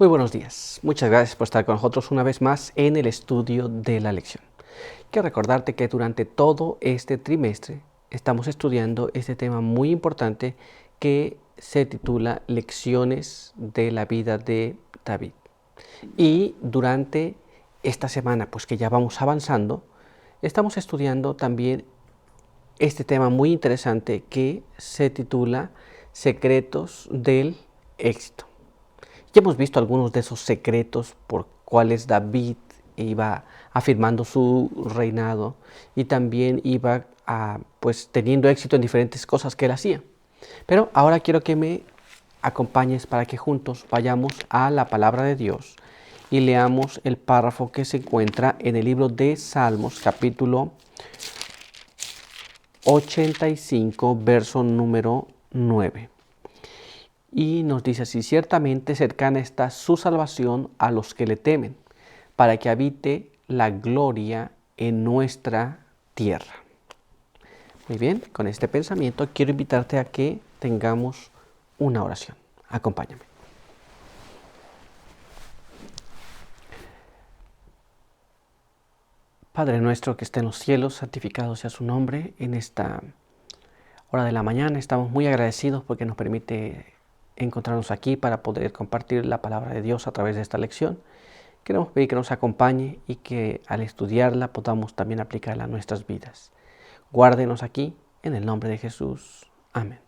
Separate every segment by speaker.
Speaker 1: Muy buenos días. Muchas gracias por estar con nosotros una vez más en el estudio de la lección. Quiero recordarte que durante todo este trimestre estamos estudiando este tema muy importante que se titula Lecciones de la vida de David. Y durante esta semana, pues que ya vamos avanzando, estamos estudiando también este tema muy interesante que se titula Secretos del éxito. Ya hemos visto algunos de esos secretos por cuales David iba afirmando su reinado y también iba pues teniendo éxito en diferentes cosas que él hacía. Pero ahora quiero que me acompañes para que juntos vayamos a la palabra de Dios y leamos el párrafo que se encuentra en el libro de Salmos, capítulo 85, verso número 9. Y nos dice así: ciertamente cercana está su salvación a los que le temen, para que habite la gloria en nuestra tierra. Muy bien, con este pensamiento quiero invitarte a que tengamos una oración. Acompáñame. Padre nuestro que está en los cielos, santificado sea su nombre. En esta hora de la mañana estamos muy agradecidos porque nos permite encontrarnos aquí para poder compartir la palabra de Dios a través de esta lección. Queremos pedir que nos acompañe y que al estudiarla podamos también aplicarla a nuestras vidas. Guárdenos aquí, en el nombre de Jesús. Amén.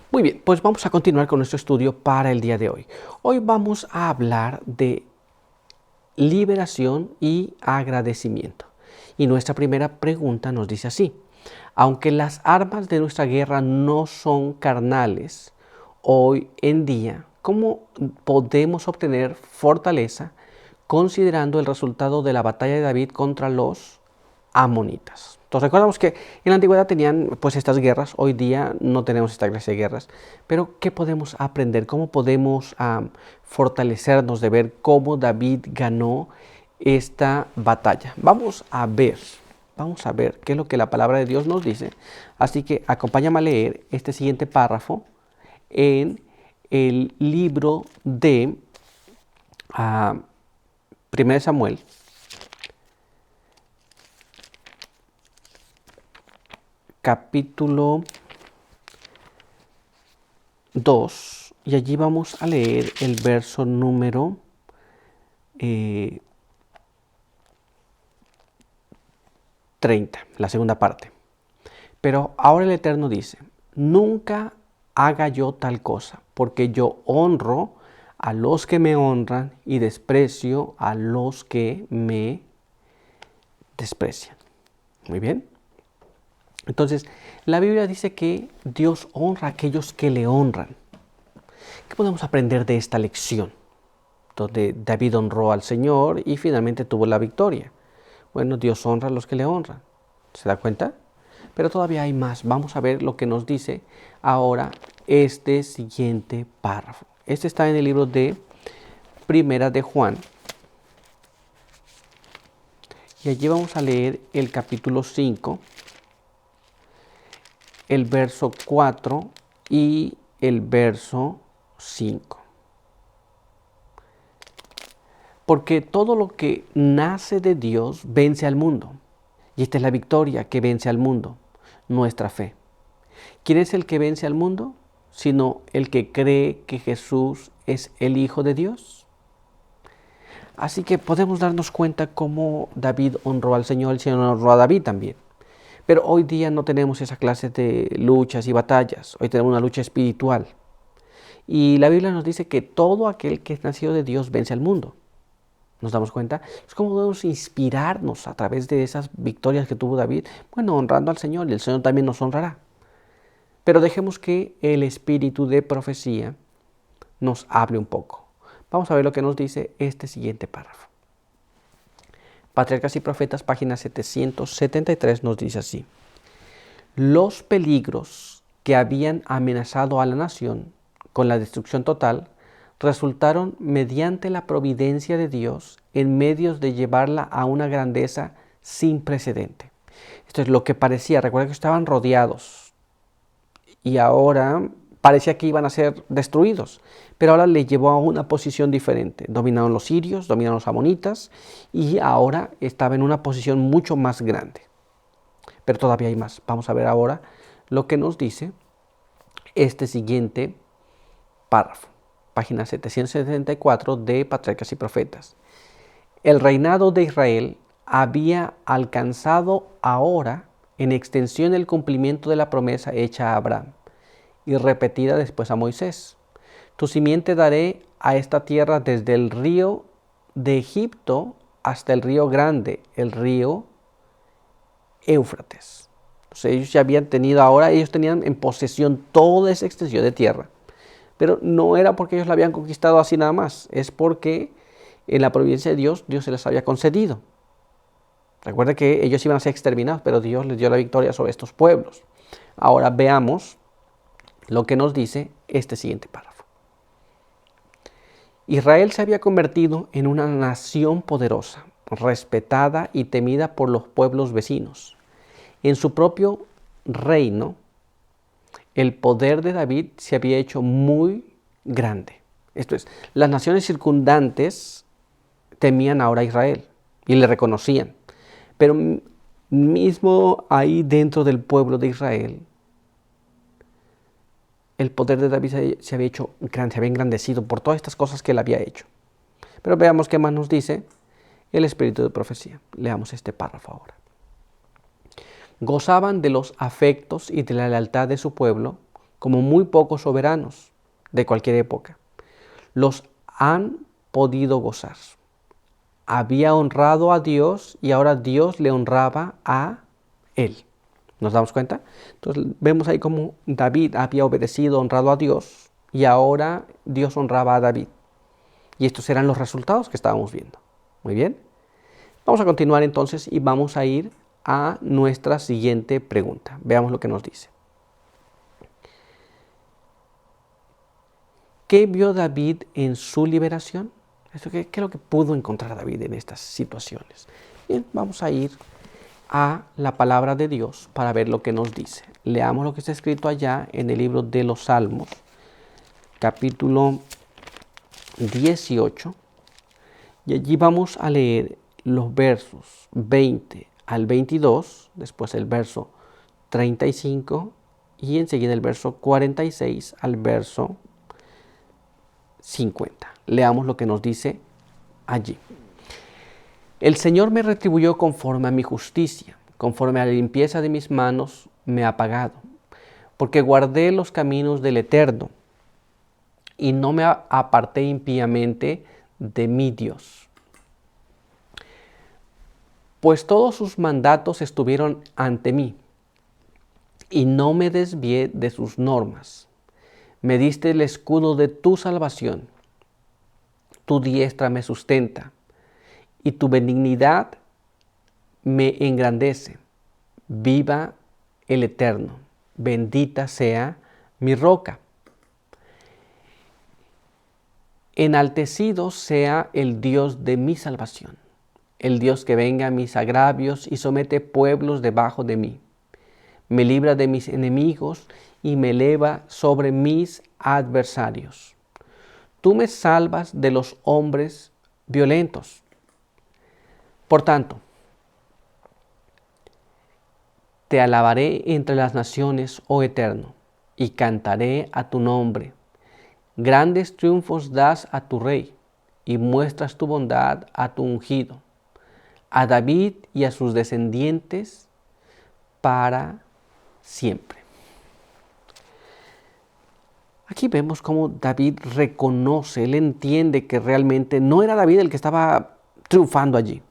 Speaker 1: Muy bien, pues vamos a continuar con nuestro estudio para el día de hoy. Hoy vamos a hablar de liberación y agradecimiento. Y nuestra primera pregunta nos dice así: aunque las armas de nuestra guerra no son carnales, hoy en día, ¿cómo podemos obtener fortaleza considerando el resultado de la batalla de David contra los amonitas? Entonces recordamos que en la antigüedad tenían pues estas guerras, hoy día no tenemos esta clase de guerras, pero ¿qué podemos aprender? ¿Cómo podemos fortalecernos de ver cómo David ganó esta batalla? Vamos a ver qué es lo que la palabra de Dios nos dice. Así que acompáñame a leer este siguiente párrafo en el libro de 1 Samuel, capítulo 2, y allí vamos a leer el verso número 30, la segunda parte. Pero ahora el Eterno dice: nunca haga yo tal cosa, porque yo honro a los que me honran y desprecio a los que me desprecian. Muy bien. Entonces, la Biblia dice que Dios honra a aquellos que le honran. ¿Qué podemos aprender de esta lección? Donde David honró al Señor y finalmente tuvo la victoria. Bueno, Dios honra a los que le honran. ¿Se da cuenta? Pero todavía hay más. Vamos a ver lo que nos dice ahora este siguiente párrafo. Este está en el libro de Primera de Juan. Y allí vamos a leer el capítulo 5, el verso 4 y el verso 5. Porque todo lo que nace de Dios vence al mundo. Y esta es la victoria que vence al mundo, nuestra fe. ¿Quién es el que vence al mundo? Sino el que cree que Jesús es el Hijo de Dios. Así que podemos darnos cuenta cómo David honró al Señor, el Señor honró a David también. Pero hoy día no tenemos esa clase de luchas y batallas. Hoy tenemos una lucha espiritual. Y la Biblia nos dice que todo aquel que es nacido de Dios vence al mundo. ¿Nos damos cuenta? Es como podemos inspirarnos a través de esas victorias que tuvo David. Bueno, honrando al Señor, y el Señor también nos honrará. Pero dejemos que el espíritu de profecía nos hable un poco. Vamos a ver lo que nos dice este siguiente párrafo. Patriarcas y Profetas, página 773, nos dice así: los peligros que habían amenazado a la nación con la destrucción total resultaron mediante la providencia de Dios en medios de llevarla a una grandeza sin precedente. Esto es lo que parecía. Recuerden que estaban rodeados y ahora parecía que iban a ser destruidos, pero ahora le llevó a una posición diferente. Dominaron los sirios, dominaron los amonitas y ahora estaba en una posición mucho más grande. Pero todavía hay más. Vamos a ver ahora lo que nos dice este siguiente párrafo. Página 774 de Patriarcas y Profetas. El reinado de Israel había alcanzado ahora en extensión el cumplimiento de la promesa hecha a Abraham y repetida después a Moisés. Tu simiente daré a esta tierra desde el río de Egipto hasta el río grande, el río Éufrates. Entonces ellos ya habían tenido, ahora ellos tenían en posesión toda esa extensión de tierra. Pero no era porque ellos la habían conquistado así nada más, es porque en la providencia de Dios, Dios se les había concedido. Recuerda que ellos iban a ser exterminados, pero Dios les dio la victoria sobre estos pueblos. Ahora veamos lo que nos dice este siguiente párrafo. Israel se había convertido en una nación poderosa, respetada y temida por los pueblos vecinos. En su propio reino, el poder de David se había hecho muy grande. Esto es, las naciones circundantes temían ahora a Israel y le reconocían. Pero mismo ahí dentro del pueblo de Israel, el poder de David se había hecho grande, se había engrandecido por todas estas cosas que él había hecho. Pero veamos qué más nos dice el espíritu de profecía. Leamos este párrafo ahora. Gozaban de los afectos y de la lealtad de su pueblo como muy pocos soberanos de cualquier época. Los han podido gozar. Había honrado a Dios y ahora Dios le honraba a él. ¿Nos damos cuenta? Entonces vemos ahí cómo David había obedecido, honrado a Dios y ahora Dios honraba a David. Y estos eran los resultados que estábamos viendo. Muy bien. Vamos a continuar entonces y vamos a ir a nuestra siguiente pregunta. Veamos lo que nos dice. ¿Qué vio David en su liberación? ¿Qué es lo que pudo encontrar David en estas situaciones? Bien, vamos a ir a la palabra de Dios para ver lo que nos dice. Leamos lo que está escrito allá en el libro de los Salmos, capítulo 18. Y allí vamos a leer los versos 20 al 22, después el verso 35 y enseguida el verso 46 al verso 50. Leamos lo que nos dice allí. El Señor me retribuyó conforme a mi justicia, conforme a la limpieza de mis manos me ha pagado, porque guardé los caminos del Eterno y no me aparté impíamente de mi Dios. Pues todos sus mandatos estuvieron ante mí, y no me desvié de sus normas. Me diste el escudo de tu salvación. Tu diestra me sustenta, y tu benignidad me engrandece. Viva el Eterno, bendita sea mi roca. Enaltecido sea el Dios de mi salvación, el Dios que venga a mis agravios y somete pueblos debajo de mí. Me libra de mis enemigos y me eleva sobre mis adversarios. Tú me salvas de los hombres violentos. Por tanto, te alabaré entre las naciones, oh Eterno, y cantaré a tu nombre. Grandes triunfos das a tu rey y muestras tu bondad a tu ungido, a David y a sus descendientes para siempre. Aquí vemos cómo David reconoce, él entiende que realmente no era David el que estaba triunfando allí.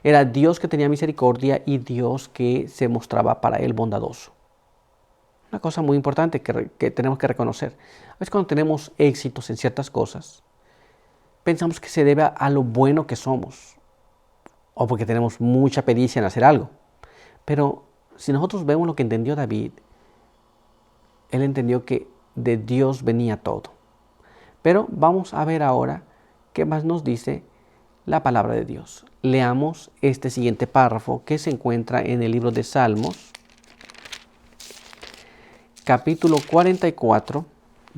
Speaker 1: Era Dios que tenía misericordia y Dios que se mostraba para él bondadoso. Una cosa muy importante que tenemos que reconocer. A veces cuando tenemos éxitos en ciertas cosas, pensamos que se debe a lo bueno que somos o porque tenemos mucha pericia en hacer algo. Pero si nosotros vemos lo que entendió David, él entendió que de Dios venía todo. Pero vamos a ver ahora qué más nos dice la palabra de Dios. Leamos este siguiente párrafo que se encuentra en el libro de Salmos, capítulo 44,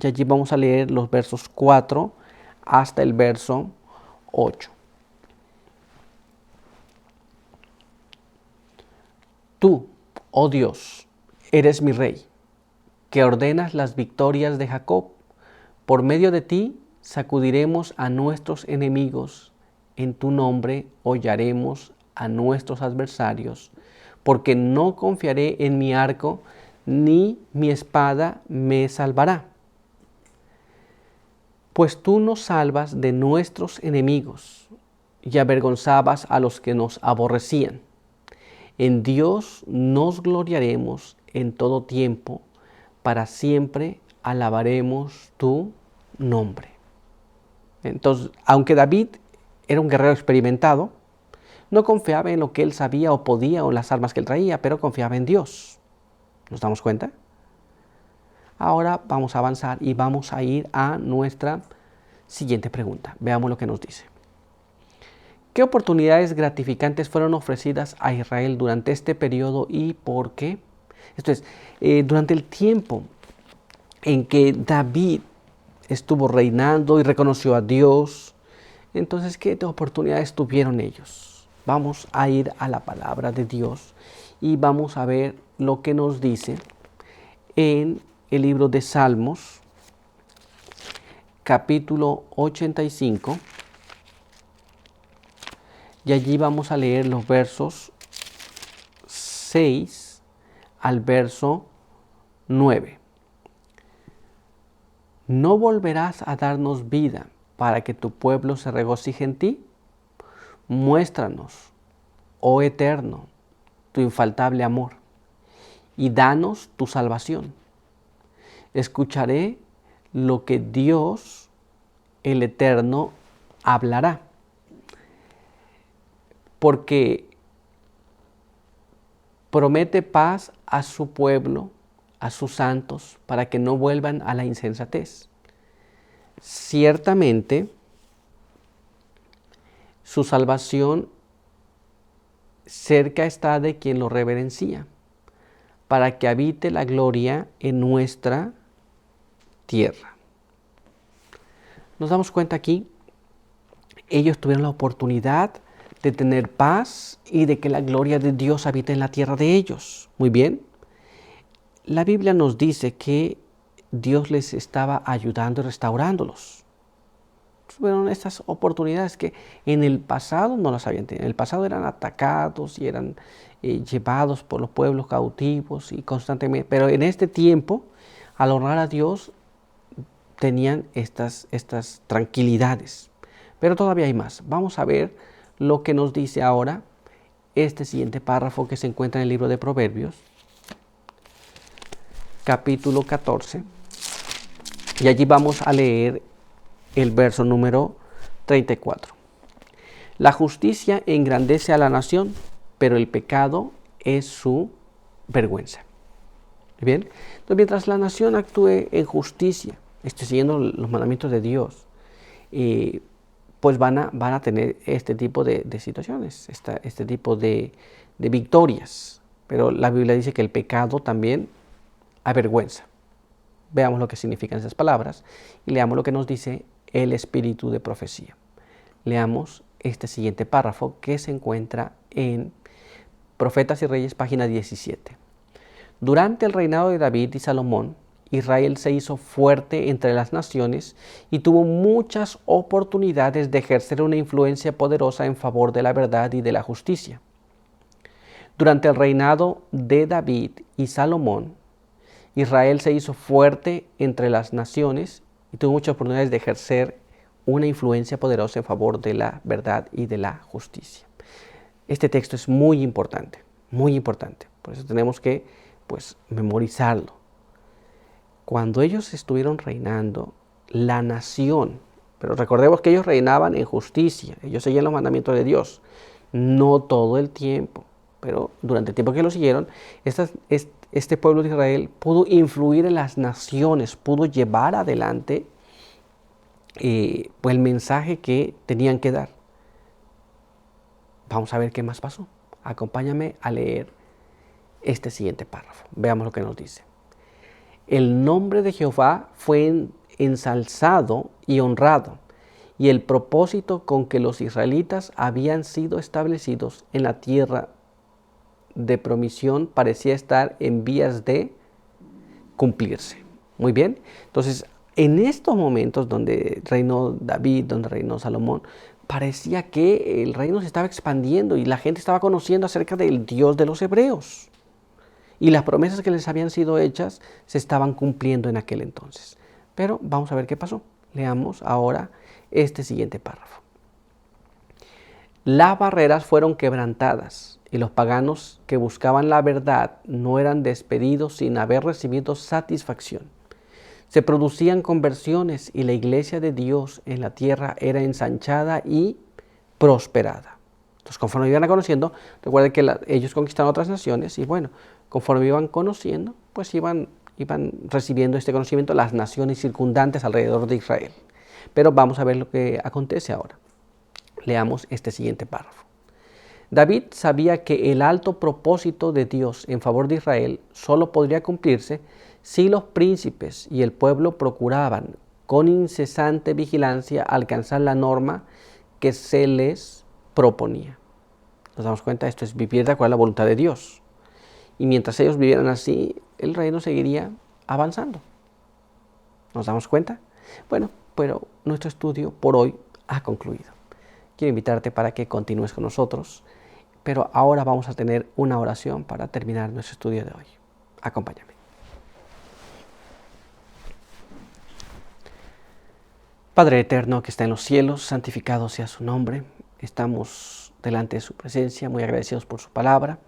Speaker 1: y allí vamos a leer los versos 4 hasta el verso 8. Tú, oh Dios, eres mi rey, que ordenas las victorias de Jacob. Por medio de ti sacudiremos a nuestros enemigos. En tu nombre hollaremos a nuestros adversarios, porque no confiaré en mi arco, ni mi espada me salvará. Pues tú nos salvas de nuestros enemigos y avergonzabas a los que nos aborrecían. En Dios nos gloriaremos en todo tiempo, para siempre alabaremos tu nombre. Entonces, aunque David era un guerrero experimentado, no confiaba en lo que él sabía o podía o en las armas que él traía, pero confiaba en Dios. ¿Nos damos cuenta? Ahora vamos a avanzar y vamos a ir a nuestra siguiente pregunta. Veamos lo que nos dice. ¿Qué oportunidades gratificantes fueron ofrecidas a Israel durante este periodo y por qué? Esto es, durante el tiempo en que David estuvo reinando y reconoció a Dios, entonces, ¿qué oportunidades tuvieron ellos? Vamos a ir a la palabra de Dios y vamos a ver lo que nos dice en el libro de Salmos, capítulo 85. Y allí vamos a leer los versos 6 al verso 9. ¿No volverás a darnos vida para que tu pueblo se regocije en ti? Muéstranos, oh Eterno, tu infaltable amor, y danos tu salvación. Escucharé lo que Dios, el Eterno, hablará. Porque promete paz a su pueblo, a sus santos, para que no vuelvan a la insensatez. Ciertamente, su salvación cerca está de quien lo reverencia, para que habite la gloria en nuestra tierra. Nos damos cuenta aquí, ellos tuvieron la oportunidad de tener paz y de que la gloria de Dios habite en la tierra de ellos. Muy bien. La Biblia nos dice que Dios les estaba ayudando y restaurándolos. Fueron estas oportunidades que en el pasado no las habían tenido. En el pasado eran atacados y eran llevados por los pueblos cautivos y constantemente. Pero en este tiempo, al honrar a Dios, tenían estas tranquilidades. Pero todavía hay más. Vamos a ver lo que nos dice ahora este siguiente párrafo que se encuentra en el libro de Proverbios, capítulo 14, y allí vamos a leer el verso número 34. La justicia engrandece a la nación, pero el pecado es su vergüenza. Bien, entonces mientras la nación actúe en justicia, siguiendo los mandamientos de Dios, pues van a tener este tipo de situaciones, este tipo de victorias. Pero la Biblia dice que el pecado también avergüenza. Veamos lo que significan esas palabras y leamos lo que nos dice el espíritu de profecía. Leamos este siguiente párrafo que se encuentra en Profetas y Reyes, página 17. Durante el reinado de David y Salomón, Israel se hizo fuerte entre las naciones y tuvo muchas oportunidades de ejercer una influencia poderosa en favor de la verdad y de la justicia. Durante el reinado de David y Salomón, Israel se hizo fuerte entre las naciones y tuvo muchas oportunidades de ejercer una influencia poderosa en favor de la verdad y de la justicia. Este texto es muy importante, por eso tenemos que memorizarlo. Cuando ellos estuvieron reinando, la nación, pero recordemos que ellos reinaban en justicia, ellos seguían los mandamientos de Dios, no todo el tiempo, pero durante el tiempo que lo siguieron, este pueblo de Israel pudo influir en las naciones, pudo llevar adelante el mensaje que tenían que dar. Vamos a ver qué más pasó. Acompáñame a leer este siguiente párrafo. Veamos lo que nos dice. El nombre de Jehová fue ensalzado y honrado, y el propósito con que los israelitas habían sido establecidos en la tierra de promisión parecía estar en vías de cumplirse. Muy bien, entonces en estos momentos donde reinó David, donde reinó Salomón, parecía que el reino se estaba expandiendo y la gente estaba conociendo acerca del Dios de los hebreos. Y las promesas que les habían sido hechas se estaban cumpliendo en aquel entonces. Pero vamos a ver qué pasó. Leamos ahora este siguiente párrafo. Las barreras fueron quebrantadas y los paganos que buscaban la verdad no eran despedidos sin haber recibido satisfacción. Se producían conversiones y la iglesia de Dios en la tierra era ensanchada y prosperada. Entonces, conforme iban conociendo, recuerden que ellos conquistaron otras naciones y bueno, conforme iban conociendo, pues iban recibiendo este conocimiento las naciones circundantes alrededor de Israel. Pero vamos a ver lo que acontece ahora. Leamos este siguiente párrafo. David sabía que el alto propósito de Dios en favor de Israel solo podría cumplirse si los príncipes y el pueblo procuraban con incesante vigilancia alcanzar la norma que se les proponía. Nos damos cuenta, esto es vivir de acuerdo a la voluntad de Dios. Y mientras ellos vivieran así, el reino seguiría avanzando. ¿Nos damos cuenta? Bueno, pero nuestro estudio por hoy ha concluido. Quiero invitarte para que continúes con nosotros, pero ahora vamos a tener una oración para terminar nuestro estudio de hoy. Acompáñame. Padre eterno que está en los cielos, santificado sea su nombre. Estamos delante de su presencia, muy agradecidos por su palabra.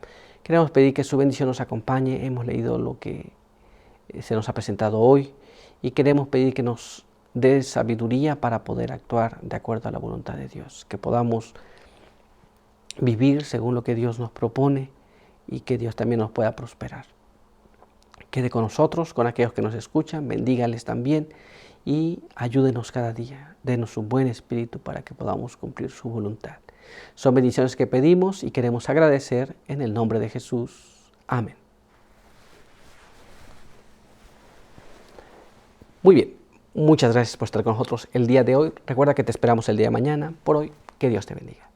Speaker 1: Queremos pedir que su bendición nos acompañe. Hemos leído lo que se nos ha presentado hoy y queremos pedir que nos dé sabiduría para poder actuar de acuerdo a la voluntad de Dios, que podamos vivir según lo que Dios nos propone y que Dios también nos pueda prosperar. Quede con nosotros, con aquellos que nos escuchan, bendígales también y ayúdenos cada día, denos un buen espíritu para que podamos cumplir su voluntad. Son bendiciones que pedimos y queremos agradecer en el nombre de Jesús. Amén. Muy bien, muchas gracias por estar con nosotros el día de hoy. Recuerda que te esperamos el día de mañana. Por hoy, que Dios te bendiga.